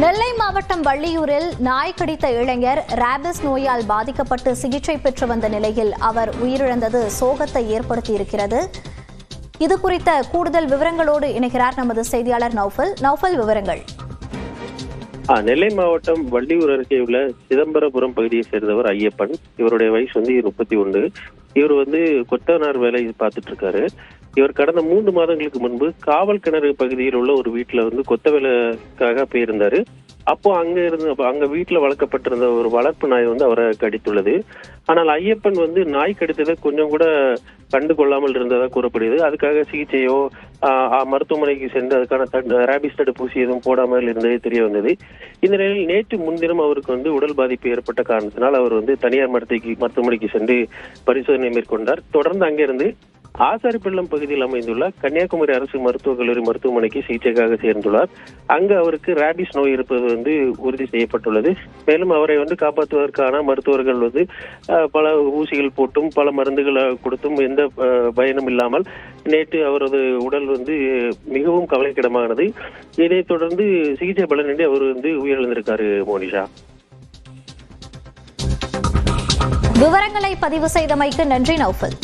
நெல்லை மாவட்டம் வள்ளியூரில் நாய் கடித்த இளைஞர் ராபிஸ் நோயால் பாதிக்கப்பட்டு சிகிச்சை பெற்று வந்த நிலையில் அவர் உயிரிழந்தது சோகத்தை ஏற்படுத்தியிருக்கிறது. இது குறித்த கூடுதல் விவரங்களோடு இணைகிறார் நமது செய்தியாளர் நௌஃபல். விவரங்கள். நெல்லை மாவட்டம் வள்ளியூர் அருகே உள்ள சிதம்பரபுரம் பகுதியை சேர்ந்தவர் ஐயப்பன். இவருடைய வயசு 31. இவர் கொத்தனார் வேலை பார்த்துட்டு இருக்காரு. இவர் கடந்த 3 மாதங்களுக்கு முன்பு காவல் கிணறு பகுதியில் உள்ள ஒரு வீட்டுல கொத்த வேலைக்காக போயிருந்தாரு. அப்போ அங்க வீட்டுல வளர்க்கப்பட்டிருந்த ஒரு வளர்ப்பு நாய் அவரை கடித்துள்ளது. ஆனால் ஐயப்பன் நாய் கடித்ததை கொஞ்சம் கூட கண்டு கொள்ளாமல் இருந்ததா கூறப்படுகிறது. அதுக்காக சிகிச்சையோ மருத்துவமனைக்கு சென்று அதுக்கான ராபிஸ் தடுப்பூசி எதுவும் போடாமல் இருந்ததே தெரிய வந்தது. இந்த நிலையில் நேற்று முன்தினம் அவருக்கு உடல் பாதிப்பு ஏற்பட்ட காரணத்தினால் அவர் தனியார் மருத்துவமனைக்கு சென்று பரிசோதனை மேற்கொண்டார். தொடர்ந்து அங்கிருந்து ஆசாரிப்பள்ளம் பகுதியில் அமைந்துள்ள கன்னியாகுமரி அரசு மருத்துவக் கல்லூரி மருத்துவமனைக்கு சிகிச்சைக்காக சேர்ந்துள்ளார். அங்கு அவருக்கு ராபிஸ் நோய் இருப்பது உறுதி செய்யப்பட்டுள்ளது. மேலும் அவரை காப்பாற்றுவதற்கான மருத்துவர்கள் பல ஊசிகள் போட்டும் பல மருந்துகளை கொடுத்தும் எந்த பயனும் இல்லாமல் நேற்று அவரது உடல் மிகவும் கவலைக்கிடமானது. இதைத் தொடர்ந்து சிகிச்சை பலனின்றி அவர் உயிரிழந்திருக்காரு. மோனிஷா, விவரங்களை பதிவு செய்தமைக்கு நன்றி நௌஃபல்.